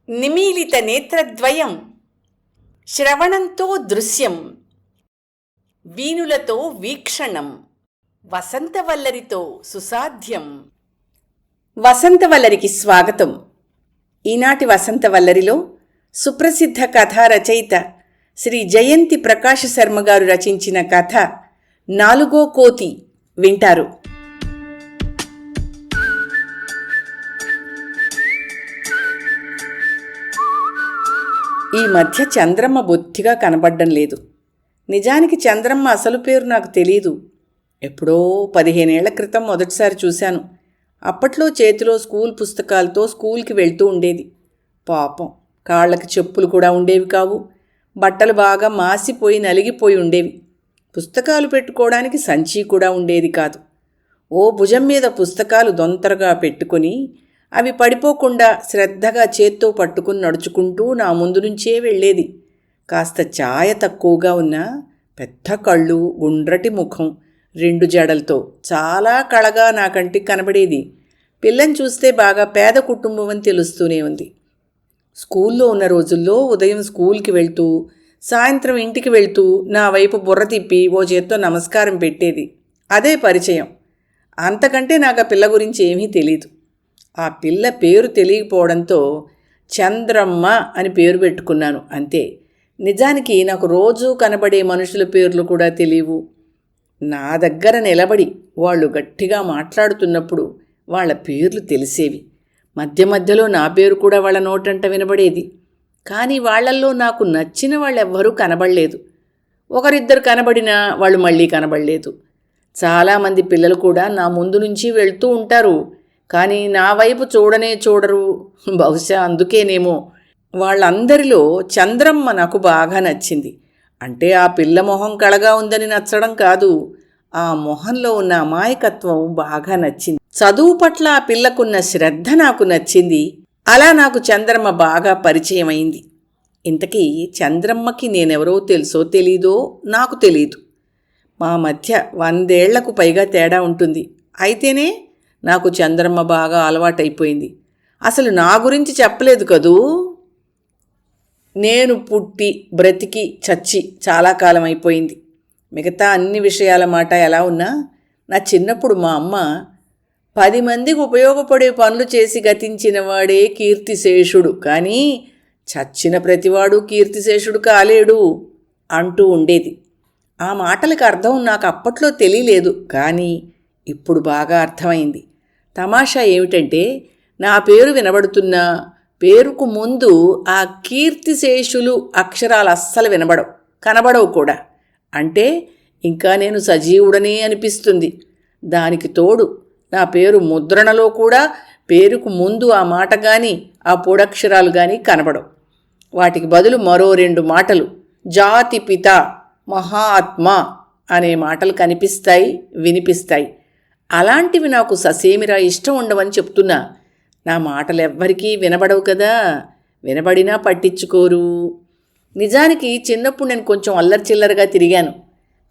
నిమీలిత నేత్రద్వయం, శ్రవణంతో దృశ్యం, వీణులతో వీక్షణం, వసంతవల్లరితో సుసాధ్యం. వసంతవల్లరికి స్వాగతం. ఈనాటి వసంతవల్లరిలో సుప్రసిద్ధ కథా రచయిత శ్రీ జయంతి ప్రకాశ శర్మ గారు రచించిన కథ నాలుగో కోతి వింటారు. ఈ మధ్య చంద్రమ్మ బొత్తిగా కనబడ్డం లేదు. నిజానికి చంద్రమ్మ అసలు పేరు నాకు తెలీదు. ఎప్పుడో 15 ఏళ్ల క్రితం మొదటిసారి చూశాను. అప్పట్లో చేతిలో స్కూల్ పుస్తకాలతో స్కూల్కి వెళ్తూ ఉండేది. పాపం, కాళ్ళకి చెప్పులు కూడా ఉండేవి కావు. బట్టలు బాగా మాసిపోయి నలిగిపోయి ఉండేవి. పుస్తకాలు పెట్టుకోవడానికి సంచి కూడా ఉండేది కాదు. ఓ భుజం మీద పుస్తకాలు దొంతరగా పెట్టుకొని అవి పడిపోకుండా శ్రద్ధగా చేత్తో పట్టుకుని నడుచుకుంటూ నా ముందు నుంచే వెళ్ళేది. కాస్త ఛాయ తక్కువగా ఉన్న పెద్ద కళ్ళు, గుండ్రటి ముఖం, 2 జడలతో చాలా కళగా నా కంటికి కనబడేది. పిల్లని చూస్తే బాగా పేద కుటుంబం అని తెలుస్తూనే ఉంది. స్కూల్లో ఉన్న రోజుల్లో ఉదయం స్కూల్కి వెళ్తూ సాయంత్రం ఇంటికి వెళ్తూ నా వైపు బుర్ర తిప్పి ఓ చేత్తో నమస్కారం పెట్టేది. అదే పరిచయం. అంతకంటే నాకు ఆ పిల్ల గురించి ఏమీ తెలీదు. ఆ పిల్ల పేరు తెలియకపోవడంతో చంద్రమ్మ అని పేరు పెట్టుకున్నాను అంతే. నిజానికి నాకు రోజూ కనబడే మనుషుల పేర్లు కూడా తెలియవు. నా దగ్గర నిలబడి వాళ్ళు గట్టిగా మాట్లాడుతున్నప్పుడు వాళ్ళ పేర్లు తెలిసేవి. మధ్య మధ్యలో నా పేరు కూడా వాళ్ళ నోటంట వినబడేది. కానీ వాళ్లల్లో నాకు నచ్చిన వాళ్ళెవ్వరూ కనబడలేదు. ఒకరిద్దరు కనబడినా వాళ్ళు మళ్ళీ కనబడలేదు. చాలామంది పిల్లలు కూడా నా ముందు నుంచి వెళ్తూ ఉంటారు, కానీ నా వైపు చూడనే చూడరు. బహుశా అందుకేనేమో వాళ్ళందరిలో చంద్రమ్మ నాకు బాగా నచ్చింది. అంటే ఆ పిల్ల మొహం కళగా ఉందని నచ్చడం కాదు, ఆ మొహంలో ఉన్న అమాయకత్వం బాగా నచ్చింది. చదువు పట్ల ఆ పిల్లకున్న శ్రద్ధ నాకు నచ్చింది. అలా నాకు చంద్రమ్మ బాగా పరిచయం అయింది. ఇంతకీ చంద్రమ్మకి నేనెవరో తెలుసో తెలీదో నాకు తెలీదు. మా మధ్య 100 ఏళ్లకు పైగా తేడా ఉంటుంది. అయితేనే నాకు చంద్రమ్మ బాగా అలవాటైపోయింది. అసలు నా గురించి చెప్పలేదు కదూ. నేను పుట్టి బ్రతికి చచ్చి చాలా కాలం అయిపోయింది. మిగతా అన్ని విషయాల మాట ఎలా ఉన్నా నా చిన్నప్పుడు మా అమ్మ 10 మందికి ఉపయోగపడే పనులు చేసి గతించిన వాడే కీర్తిశేషుడు, కానీ చచ్చిన ప్రతివాడు కీర్తిశేషుడు కాలేడు అంటూ ఉండేది. ఆ మాటలకు అర్థం నాకు అప్పట్లో తెలియలేదు, కానీ ఇప్పుడు బాగా అర్థమైంది. తమాషా ఏమిటంటే నా పేరు వినబడుతున్నా పేరుకు ముందు ఆ కీర్తిశేషులు అక్షరాలు అస్సలు వినబడవు, కనబడవు కూడా. అంటే ఇంకా నేను సజీవుడనే అనిపిస్తుంది. దానికి తోడు నా పేరు ముద్రణలో కూడా పేరుకు ముందు ఆ మాట కానీ ఆ పొడక్షరాలు కానీ కనబడవు. వాటికి బదులు మరో 2 మాటలు జాతిపిత, మహాత్మా అనే మాటలు కనిపిస్తాయి, వినిపిస్తాయి. అలాంటివి నాకు ససేమిరా ఇష్టం ఉండవని చెప్తున్నా. నా మాటలెవ్వరికీ వినబడవు కదా, వినబడినా పట్టించుకోరు. నిజానికి చిన్నప్పుడు నేను కొంచెం అల్లరిచిల్లరగా తిరిగాను.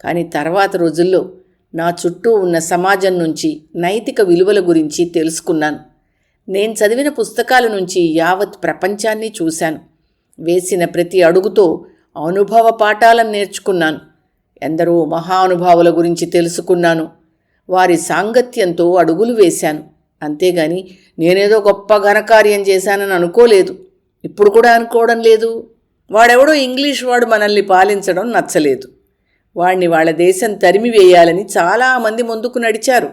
కానీ తర్వాత రోజుల్లో నా చుట్టూ ఉన్న సమాజం నుంచి నైతిక విలువల గురించి తెలుసుకున్నాను. నేను చదివిన పుస్తకాల నుంచి యావత్ ప్రపంచాన్ని చూశాను. వేసిన ప్రతి అడుగుతో అనుభవ పాఠాలను నేర్చుకున్నాను. ఎందరో మహానుభావుల గురించి తెలుసుకున్నాను. వారి సాంగత్యంతో అడుగులు వేశాను. అంతేగాని నేనేదో గొప్ప ఘనకార్యం చేశానని అనుకోలేదు. ఇప్పుడు కూడా అనుకోవడం లేదు. వాడెవడో ఇంగ్లీష్ వాడు మనల్ని పాలించడం నచ్చలేదు. వాడిని వాళ్ళ దేశం తరిమివేయాలని చాలామంది ముందుకు నడిచారు.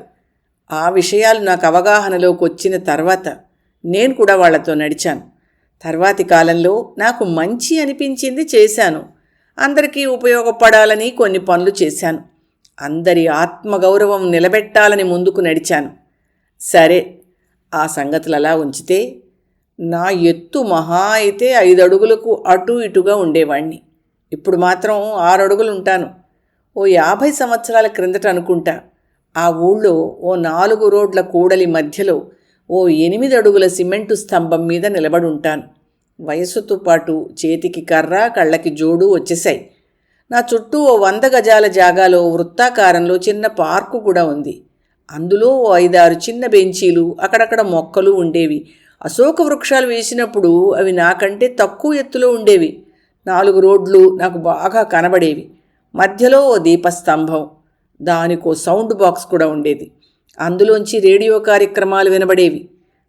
ఆ విషయాలు నాకు అవగాహనలోకి వచ్చిన తర్వాత నేను కూడా వాళ్లతో నడిచాను. తర్వాతి కాలంలో నాకు మంచి అనిపించింది చేశాను. అందరికీ ఉపయోగపడాలని కొన్ని పనులు చేశాను. అందరి ఆత్మగౌరవం నిలబెట్టాలని ముందుకు నడిచాను. సరే, ఆ సంగతులు అలా ఉంచితే నా ఎత్తు మహా అయితే 5 అడుగులకు అటు ఇటుగా ఉండేవాణ్ణి. ఇప్పుడు మాత్రం 6 అడుగులు ఉంటాను. ఓ 50 సంవత్సరాల క్రిందట అనుకుంటా ఆ ఊళ్ళో ఓ 4 రోడ్ల కూడలి మధ్యలో ఓ 8 అడుగుల సిమెంటు స్తంభం మీద నిలబడి ఉంటాను. వయస్సుతో పాటు చేతికి కర్ర, కళ్ళకి జోడు వచ్చేశాయి. నా చుట్టూ ఓ 100 గజాల జాగాలో వృత్తాకారంలో చిన్న పార్కు కూడా ఉంది. అందులో ఓ 5-6 చిన్న బెంచీలు, అక్కడక్కడ మొక్కలు ఉండేవి. అశోక వృక్షాలు వేసినప్పుడు అవి నాకంటే తక్కువ ఎత్తులో ఉండేవి. 4 రోడ్లు నాకు బాగా కనబడేవి. మధ్యలో ఓ దీపస్తంభం, దానికో సౌండ్ బాక్స్ కూడా ఉండేది. అందులోంచి రేడియో కార్యక్రమాలు వినబడేవి.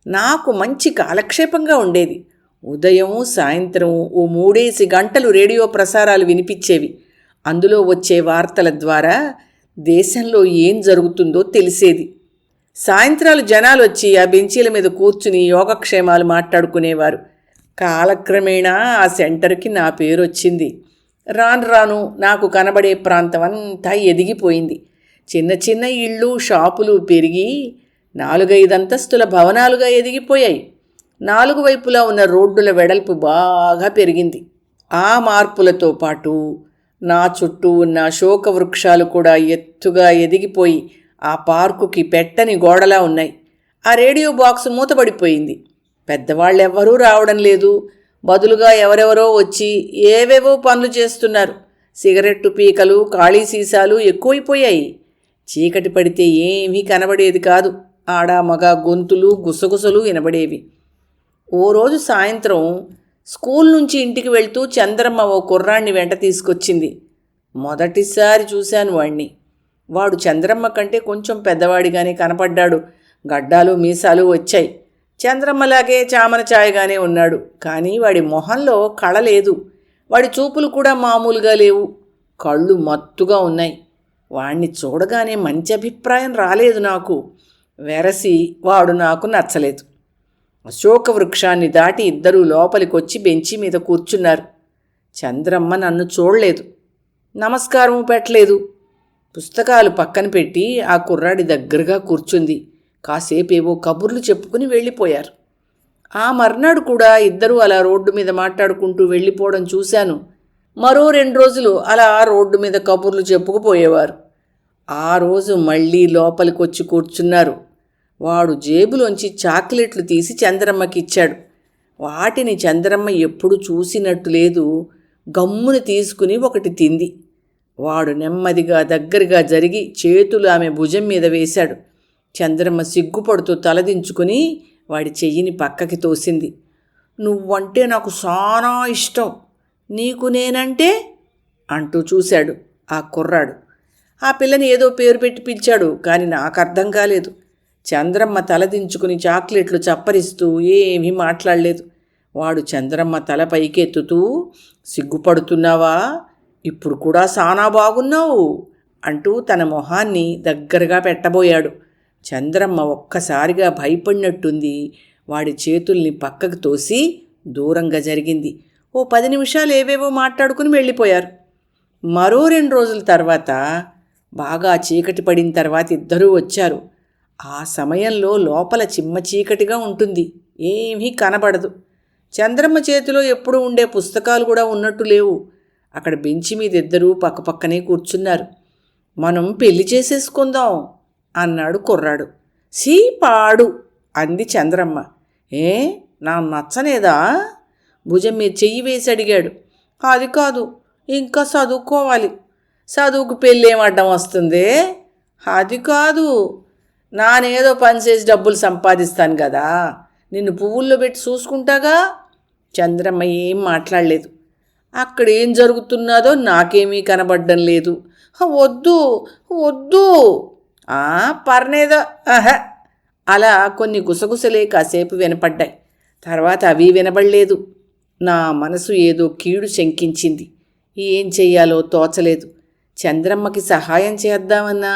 నాకు మంచి కాలక్షేపంగా ఉండేది. ఉదయం సాయంత్రం ఓ 3 గంటలు రేడియో ప్రసారాలు వినిపించేవి. అందులో వచ్చే వార్తల ద్వారా దేశంలో ఏం జరుగుతుందో తెలిసేది. సాయంత్రాలు జనాలు వచ్చి ఆ బెంచీల మీద కూర్చుని యోగక్షేమాలు మాట్లాడుకునేవారు. కాలక్రమేణా ఆ సెంటర్కి నా పేరు వచ్చింది. రాను రాను నాకు కనబడే ప్రాంతం అంతా ఎదిగిపోయింది. చిన్న చిన్న ఇళ్ళు, షాపులు పెరిగి 4-5 అంతస్తుల భవనాలుగా ఎదిగిపోయాయి. 4 వైపులా ఉన్న రోడ్డుల వెడల్పు బాగా పెరిగింది. ఆ మార్పులతో పాటు నా చుట్టూ ఉన్న అశోక వృక్షాలు కూడా ఎత్తుగా ఎదిగిపోయి ఆ పార్కుకి పెట్టని గోడలా ఉన్నాయి. ఆ రేడియో బాక్స్ మూతపడిపోయింది. పెద్దవాళ్ళెవ్వరూ రావడం లేదు. బదులుగా ఎవరెవరో వచ్చి ఏవేవో పనులు చేస్తున్నారు. సిగరెట్టు పీకలు, ఖాళీ సీసాలు ఎక్కువైపోయాయి. చీకటి పడితే ఏమీ కనబడేది కాదు. ఆడ మగ గొంతులు, గుసగుసలు వినబడేవి. ఓ రోజు సాయంత్రం స్కూల్ నుంచి ఇంటికి వెళ్తూ చంద్రమ్మ ఓ కుర్రాన్ని వెంట తీసుకొచ్చింది. మొదటిసారి చూశాను వాణ్ణి. వాడు చంద్రమ్మ కంటే కొంచెం పెద్దవాడిగానే కనపడ్డాడు. గడ్డాలు మీసాలు వచ్చాయి. చంద్రమ్మలాగే చామన ఛాయగానే ఉన్నాడు. కానీ వాడి మొహంలో కళ లేదు. వాడి చూపులు కూడా మామూలుగా లేవు. కళ్ళు మత్తుగా ఉన్నాయి. వాణ్ణి చూడగానే మంచి అభిప్రాయం రాలేదు నాకు. వెరసి వాడు నాకు నచ్చలేదు. అశోక వృక్షాన్ని దాటి ఇద్దరూ లోపలికొచ్చి బెంచి మీద కూర్చున్నారు. చంద్రమ్మ నన్ను చూడలేదు, నమస్కారం పెట్టలేదు. పుస్తకాలు పక్కన పెట్టి ఆ కుర్రాడి దగ్గరగా కూర్చుంది. కాసేపేవో కబుర్లు చెప్పుకుని వెళ్ళిపోయారు. ఆ మర్నాడు కూడా ఇద్దరూ అలా రోడ్డు మీద మాట్లాడుకుంటూ వెళ్ళిపోవడం చూశాను. మరో 2 రోజులు అలా రోడ్డు మీద కబుర్లు చెప్పుకుపోయేవారు. ఆ రోజు మళ్ళీ లోపలికొచ్చి కూర్చున్నారు. వాడు జేబులోంచి చాక్లెట్లు తీసి చంద్రమ్మకి ఇచ్చాడు. వాటిని చంద్రమ్మ ఎప్పుడు చూసినట్టు లేదు. గమ్మున తీసుకుని ఒకటి తింది. వాడు నెమ్మదిగా దగ్గరగా జరిగి చేతులు ఆమె భుజం మీద వేశాడు. చంద్రమ్మ సిగ్గుపడుతూ తలదించుకుని వాడి చెయ్యిని పక్కకి తోసింది. నువ్వంటే నాకు చాలా ఇష్టం, నీకు నేనంటే అంటూ చూశాడు ఆ కుర్రాడు. ఆ పిల్లని ఏదో పేరు పెట్టి పిలిచాడు, కానీ నాకు అర్థం కాలేదు. చంద్రమ్మ తలదించుకుని చాక్లెట్లు చప్పరిస్తూ ఏమీ మాట్లాడలేదు. వాడు చంద్రమ్మ తల పైకెత్తుతూ, సిగ్గుపడుతున్నావా, ఇప్పుడు కూడా సానా బాగున్నావు అంటూ తన మొహాన్ని దగ్గరగా పెట్టబోయాడు. చంద్రమ్మ ఒక్కసారిగా భయపడినట్టుంది. వాడి చేతుల్ని పక్కకు తోసి దూరంగా జరిగింది. ఓ 10 నిమిషాలు ఏవేవో మాట్లాడుకుని వెళ్ళిపోయారు. మరో 2 రోజుల తర్వాత బాగా చీకటి పడిన తర్వాత ఇద్దరూ వచ్చారు. ఆ సమయంలో లోపల చిమ్మ చీకటిగా ఉంటుంది, ఏమీ కనబడదు. చంద్రమ్మ చేతిలో ఎప్పుడూ ఉండే పుస్తకాలు కూడా ఉన్నట్టు లేవు. అక్కడ బెంచి మీద ఇద్దరూ పక్కపక్కనే కూర్చున్నారు. మనం పెళ్లి చేసేసుకుందాం అన్నాడు కుర్రాడు. సీ పాడు అంది చంద్రమ్మ. ఏ నా నచ్చనేదా? భుజం మీద చెయ్యి వేసి అడిగాడు. అది కాదు, ఇంకా చదువుకోవాలి. చదువుకు పెళ్ళేం అడ్డం వస్తుంది? అది కాదు, నానేదో పని చేసి డబ్బులు సంపాదిస్తాను కదా, నిన్ను పువ్వుల్లో పెట్టి చూసుకుంటాగా. చంద్రమ్మ ఏం మాట్లాడలేదు. అక్కడ ఏం జరుగుతున్నదో నాకేమీ కనబడ్డం లేదు. వద్దు వద్దు, పర్నేదో అలా కొన్ని గుసగుసలే కాసేపు వినపడ్డాయి. తర్వాత అవి వినబడలేదు. నా మనసు ఏదో కీడు శంకించింది. ఏం చెయ్యాలో తోచలేదు. చంద్రమ్మకి సహాయం చేద్దామన్నా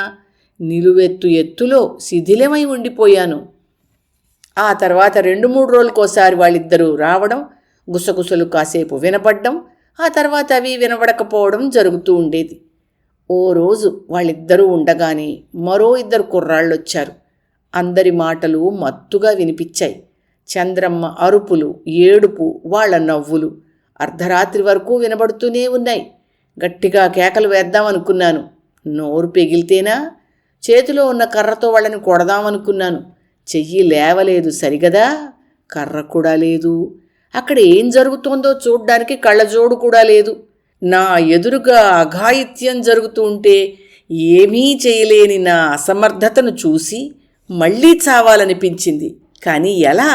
నిలువెత్తు ఎత్తులో శిథిలమై ఉండిపోయాను. ఆ తర్వాత 2-3 రోజులకోసారి వాళ్ళిద్దరూ రావడం, గుసగుసలు కాసేపు వినపడ్డం, ఆ తర్వాత అవి వినబడకపోవడం జరుగుతూ ఉండేది. ఓ రోజు వాళ్ళిద్దరూ ఉండగానే మరో 2 కుర్రాళ్ళొచ్చారు. అందరి మాటలు మత్తుగా వినిపించాయి. చంద్రమ్మ అరుపులు, ఏడుపు, వాళ్ళ నవ్వులు అర్ధరాత్రి వరకు వినబడుతూనే ఉన్నాయి. గట్టిగా కేకలు వేద్దామనుకున్నాను. నోరు పెగిలితేనా? చేతిలో ఉన్న కర్రతో వాళ్ళని కొడదామనుకున్నాను. చెయ్యి లేవలేదు సరిగదా, కర్ర కూడా లేదు. అక్కడ ఏం జరుగుతోందో చూడ్డానికి కళ్ళజోడు కూడా లేదు. నా ఎదురుగా అఘాయిత్యం జరుగుతూ ఉంటే ఏమీ చేయలేని నా అసమర్థతను చూసి మళ్ళీ చావాలనిపించింది. కానీ ఎలా?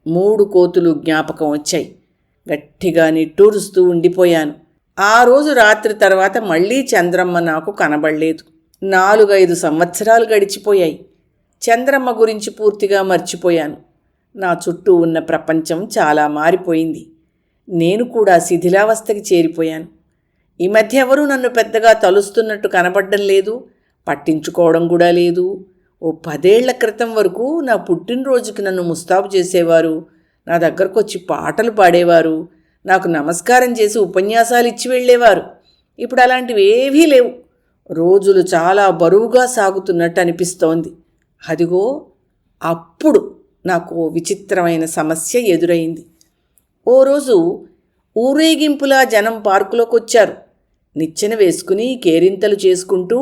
3 కోతులు జ్ఞాపకం వచ్చాయి. గట్టిగా నిట్టూరుస్తూ ఉండిపోయాను. ఆ రోజు రాత్రి తర్వాత మళ్ళీ చంద్రమ్మ నాకు కనబడలేదు. 4-5 సంవత్సరాలు గడిచిపోయాయి. చంద్రమ్మ గురించి పూర్తిగా మర్చిపోయాను. నా చుట్టూ ఉన్న ప్రపంచం చాలా మారిపోయింది. నేను కూడా శిథిలావస్థకి చేరిపోయాను. ఈ మధ్య ఎవరూ నన్ను పెద్దగా తలుస్తున్నట్టు కనబడ్డం లేదు, పట్టించుకోవడం కూడా లేదు. ఓ 10 ఏళ్ల క్రితం వరకు నా పుట్టినరోజుకి నన్ను ముస్తాబు చేసేవారు, నా దగ్గరకు వచ్చి పాటలు పాడేవారు, నాకు నమస్కారం చేసి ఉపన్యాసాలు ఇచ్చి వెళ్ళేవారు. ఇప్పుడు అలాంటివి ఏవీ లేవు. రోజులు చాలా బరువుగా సాగుతున్నట్టు అనిపిస్తోంది. అదిగో అప్పుడు నాకు ఓ విచిత్రమైన సమస్య ఎదురైంది. ఓ రోజు ఊరేగింపులా జనం పార్కులోకి వచ్చారు. నిచ్చెన వేసుకుని కేరింతలు చేసుకుంటూ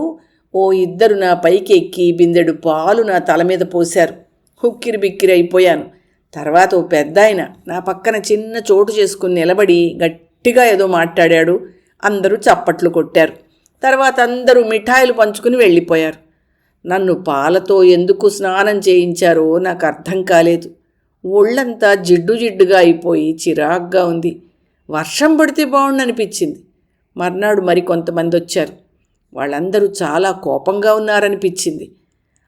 ఓ 2 నా పైకి ఎక్కి బిందెడు పాలు నా తల మీద పోశారు. ఉక్కిరి బిక్కిరి అయిపోయాను. తర్వాత ఓ పెద్దాయన నా పక్కన చిన్న చోటు చేసుకుని నిలబడి గట్టిగా ఏదో మాట్లాడాడు. అందరూ చప్పట్లు కొట్టారు. తర్వాత అందరూ మిఠాయిలు పంచుకుని వెళ్ళిపోయారు. నన్ను పాలతో ఎందుకు స్నానం చేయించారో నాకు అర్థం కాలేదు. ఒళ్ళంతా జిడ్డు జిడ్డుగా అయిపోయి చిరాగ్గా ఉంది. వర్షం పడితే బాగుండనిపించింది. మర్నాడు మరికొంతమంది వచ్చారు. వాళ్ళందరూ చాలా కోపంగా ఉన్నారనిపించింది.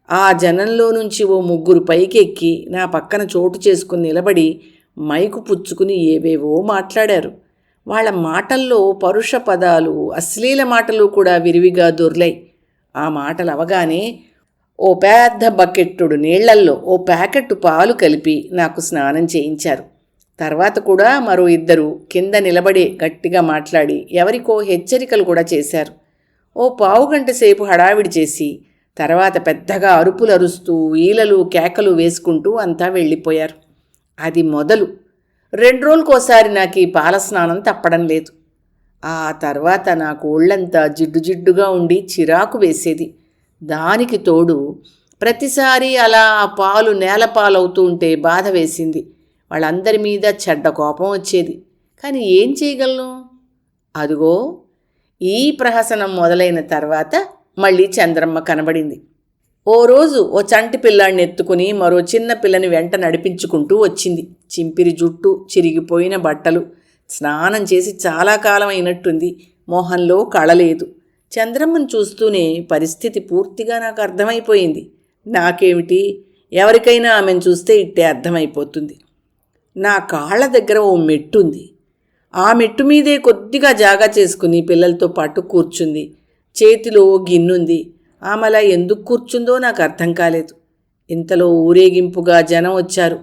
ఆ జనంలో నుంచి ఓ 3 పైకెక్కి నా పక్కన చోటు చేసుకుని నిలబడి మైకు పుచ్చుకుని ఏవేవో మాట్లాడారు. వాళ్ళ మాటల్లో పరుష పదాలు, అశ్లీల మాటలు కూడా విరివిగా దొర్లాయి. ఆ మాటలు అవగానే ఓ పెద్ద బకెట్టుడు నీళ్లల్లో ఓ ప్యాకెట్టు పాలు కలిపి నాకు స్నానం చేయించారు. తర్వాత కూడా మరో 2 కింద నిలబడి గట్టిగా మాట్లాడి ఎవరికో హెచ్చరికలు కూడా చేశారు. ఓ 15 గంట సేపు హడావిడి చేసి తర్వాత పెద్దగా అరుపులు అరుస్తూ ఈలలు కేకలు వేసుకుంటూ అంతా వెళ్ళిపోయారు. అది మొదలు. 2 రోజులకోసారి నాకు ఈ పాల స్నానం తప్పడం లేదు. ఆ తర్వాత నాకు ఒళ్ళంతా జిడ్డు జిడ్డుగా ఉండి చిరాకు వేసేది. దానికి తోడు ప్రతిసారి అలా ఆ పాలు నేలపాలవుతూ ఉంటే బాధ వేసింది. వాళ్ళందరి మీద చెడ్డ కోపం వచ్చేది. కానీ ఏం చేయగలను? అదిగో ఈ ప్రహసనం మొదలైన తర్వాత మళ్ళీ చంద్రమ్మ కనబడింది. ఓ రోజు ఓ చంటి పిల్లాడిని ఎత్తుకుని మరో చిన్న పిల్లని వెంట నడిపించుకుంటూ వచ్చింది. చింపిరి జుట్టు, చిరిగిపోయిన బట్టలు. స్నానం చేసి చాలా కాలం అయినట్టుంది. మొహంలో కళలేదు. చంద్రమ్మను చూస్తూనే పరిస్థితి పూర్తిగా నాకు అర్థమైపోయింది. నాకేమిటి, ఎవరికైనా ఆమెను చూస్తే ఇట్టే అర్థమైపోతుంది. నా కాళ్ళ దగ్గర ఓ మెట్టు ఉంది. ఆ మెట్టు మీదే కొద్దిగా జాగా చేసుకుని పిల్లలతో పాటు కూర్చుంది. చేతిలో గిన్నుంది. ఆమె అలా ఎందుకు కూర్చుందో నాకు అర్థం కాలేదు. ఇంతలో ఊరేగింపుగా జనం వచ్చారు.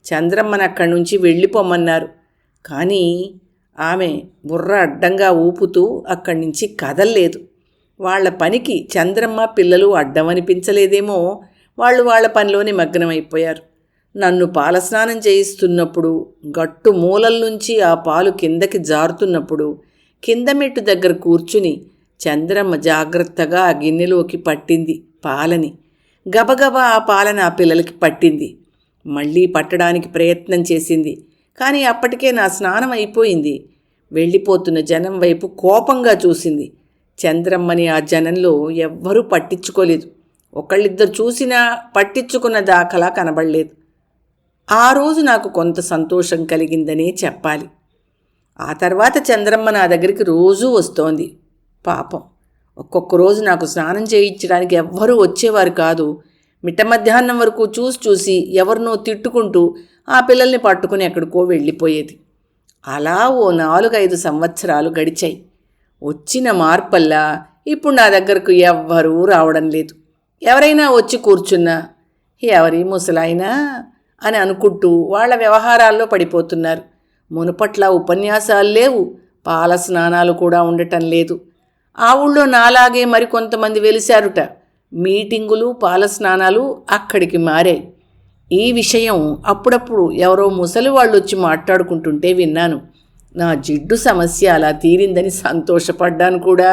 చంద్రమ్మను అక్కడి నుంచి వెళ్ళిపోమన్నారు. కానీ ఆమె బుర్ర అడ్డంగా ఊపుతూ అక్కడి నుంచి కదల్లేదు. వాళ్ల పనికి చంద్రమ్మ పిల్లలు అడ్డమనిపించలేదేమో. వాళ్ళ పనిలోనే మగ్నమైపోయారు. నన్ను పాలస్నానం చేయిస్తున్నప్పుడు గట్టు మూలల నుంచి ఆ పాలు కిందకి జారుతున్నప్పుడు కింద మెట్టు దగ్గర కూర్చుని చంద్రమ్మ జాగ్రత్తగా ఆ గిన్నెలోకి పట్టింది పాలని. గబగబా ఆ పాలని ఆ పిల్లలకి పట్టింది. మళ్ళీ పట్టడానికి ప్రయత్నం చేసింది. కానీ అప్పటికే నా స్నానం అయిపోయింది. వెళ్ళిపోతున్న జనం వైపు కోపంగా చూసింది. చంద్రమ్మని ఆ జనంలో ఎవ్వరూ పట్టించుకోలేదు. ఒకళ్ళిద్దరు చూసినా పట్టించుకున్న దాఖలా కనబడలేదు. ఆ రోజు నాకు కొంత సంతోషం కలిగిందనే చెప్పాలి. ఆ తర్వాత చంద్రమ్మ నా దగ్గరికి రోజూ వస్తోంది. పాపం, ఒక్కొక్క రోజు నాకు స్నానం చేయించడానికి ఎవ్వరూ వచ్చేవారు కాదు. మిట్ట మధ్యాహ్నం వరకు చూసి ఎవరినో తిట్టుకుంటూ ఆ పిల్లల్ని పట్టుకుని ఎక్కడికో వెళ్ళిపోయేది. అలా ఓ 4-5 సంవత్సరాలు గడిచాయి. వచ్చిన మార్పల్లా ఇప్పుడు నా దగ్గరకు ఎవ్వరూ రావడం లేదు. ఎవరైనా వచ్చి కూర్చున్నా ఎవరి ముసలాయినా అని అనుకుంటూ వాళ్ళ వ్యవహారాల్లో పడిపోతున్నారు. మునుపట్ల ఉపన్యాసాలు లేవు, పాల స్నానాలు కూడా ఉండటం లేదు. ఆ ఊళ్ళో నాలాగే మరికొంతమంది వెలిశారుట. మీటింగులు, పాల స్నానాలు అక్కడికి మారాయి. ఈ విషయం అప్పుడప్పుడు ఎవరో ముసలి వాళ్ళు వచ్చి మాట్లాడుకుంటుంటే విన్నాను. నా జిడ్డు సమస్య అలా తీరిందని సంతోషపడ్డాను కూడా.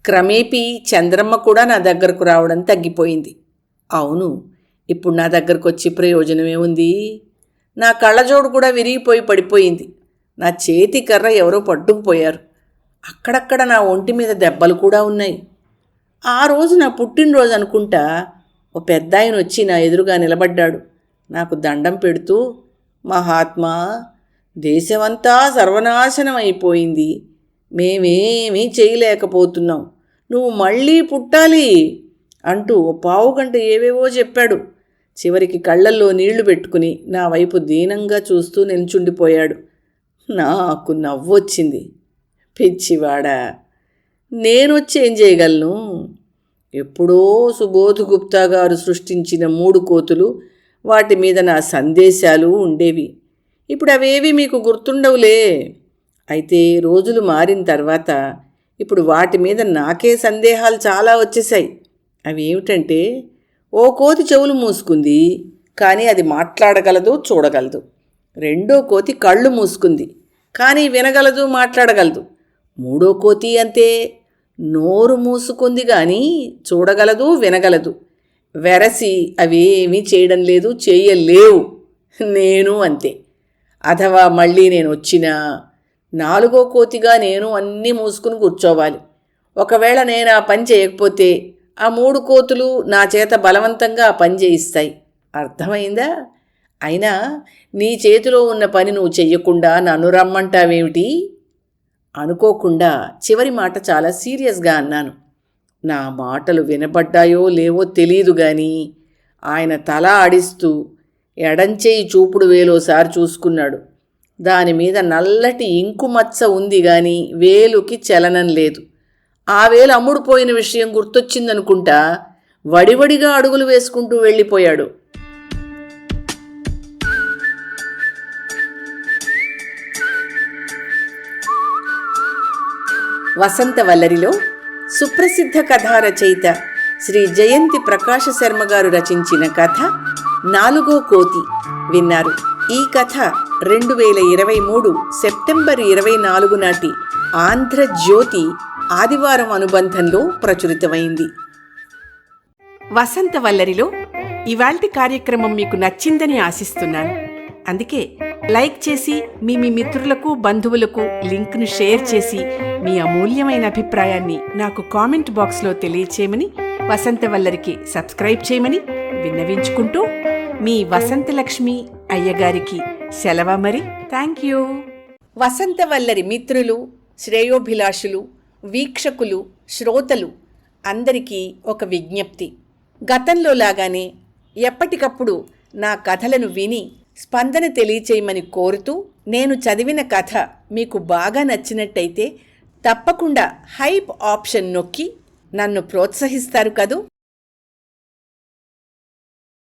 క్రమేపీ చంద్రమ్మ కూడా నా దగ్గరకు రావడం తగ్గిపోయింది. అవును, ఇప్పుడు నా దగ్గరకు వచ్చి ప్రయోజనమే ఉంది? నా కళ్ళజోడు కూడా విరిగిపోయి పడిపోయింది. నా చేతి కర్ర ఎవరో పట్టుకుపోయారు. అక్కడక్కడ నా ఒంటి మీద దెబ్బలు కూడా ఉన్నాయి. ఆ రోజు నా పుట్టినరోజు అనుకుంటా. ఓ పెద్దాయన వచ్చి నా ఎదురుగా నిలబడ్డాడు. నాకు దండం పెడుతూ, మహాత్మా, దేశమంతా సర్వనాశనం అయిపోయింది. మేమేమీ చేయలేకపోతున్నాం. నువ్వు మళ్ళీ పుట్టాలి అంటూ పావుగంట ఏవేవో చెప్పాడు. చివరికి కళ్ళల్లో నీళ్లు పెట్టుకుని నా వైపు దీనంగా చూస్తూ నిల్చుండిపోయాడు. నాకు నవ్వొచ్చింది. పిచ్చివాడా, నేనొచ్చి ఏం చేయగలను? ఎప్పుడో సుబోధ్ గుప్తా గారు సృష్టించిన 3 కోతులు, వాటి మీద నా సందేశాలు ఉండేవి. ఇప్పుడు అవేవి మీకు గుర్తుండవులే. అయితే రోజులు మారిన తర్వాత ఇప్పుడు వాటి మీద నాకే సందేహాలు చాలా వచ్చేశాయి. అవి ఏమిటంటే, ఓ కోతి చెవులు మూసుకుంది, కానీ అది మాట్లాడగలదు, చూడగలదు. రెండో కోతి కళ్ళు మూసుకుంది, కానీ వినగలదు, మాట్లాడగలదు. మూడో కోతి అంతే, నోరు మూసుకుంది కానీ చూడగలదు, వినగలదు. వెరసి అవేమీ చేయడం లేదు, చేయలేవు. నేను అంతే. అథవా మళ్ళీ నేను వచ్చినా 4వ కోతిగా నేను అన్నీ మూసుకుని కూర్చోవాలి. ఒకవేళ నేను ఆ పని చేయకపోతే ఆ 3 కోతులు నా చేత బలవంతంగా ఆ పని చేయిస్తాయి. అర్థమైందా? అయినా నీ చేతిలో ఉన్న పని నువ్వు చెయ్యకుండా నన్ను రమ్మంటావేమిటి? అనుకోకుండా చివరి మాట చాలా సీరియస్గా అన్నాను. నా మాటలు వినపడ్డాయో లేవో తెలీదు కానీ ఆయన తల ఆడిస్తూ ఎడంచేయి చూపుడు వేలోసారి చూసుకున్నాడు. దానిమీద నల్లటి ఇంకు మచ్చ ఉంది గాని వేలుకి చలనం లేదు. ఆ వేలు అమ్ముడుపోయిన విషయం గుర్తొచ్చిందనుకుంటా వడివడిగా అడుగులు వేసుకుంటూ వెళ్ళిపోయాడు. వసంతవల్లరిలో సుప్రసిద్ధ కథా రచయిత శ్రీ జయంతి ప్రకాశ శర్మ గారు రచించిన కథ 4వ కోతి విన్నారు. ఈ కథ 2023 సెప్టెంబర్ 24 నాటి ఆంధ్రజ్యోతి ఆదివారం అనుబంధంలో ప్రచురితమైంది. వసంతవల్లరిలో ఇవాల్టి కార్యక్రమం మీకు నచ్చిందని ఆశిస్తున్నాను. అందుకే లైక్ చేసి మీ మిత్రులకు, బంధువులకు లింక్ను షేర్ చేసి మీ అమూల్యమైన అభిప్రాయాన్ని నాకు కామెంట్ బాక్స్లో తెలియచేయమని, వసంతవల్లరికి సబ్స్క్రైబ్ చేయమని విన్నవించుకుంటూ మీ వసంతలక్ష్మి అయ్యగారికి సెలవు మరి. Thank you. వసంతవల్లరి మిత్రులు, శ్రేయోభిలాషులు, వీక్షకులు, శ్రోతలు అందరికీ ఒక విజ్ఞప్తి. గతంలో లాగానే ఎప్పటికప్పుడు నా కథలను విని స్పందన తెలియచేయమని కోరుతూ, నేను చదివిన కథ మీకు బాగా నచ్చినట్టయితే తప్పకుండా హైప్ ఆప్షన్ నొక్కి నన్ను ప్రోత్సహిస్తారు కదూ.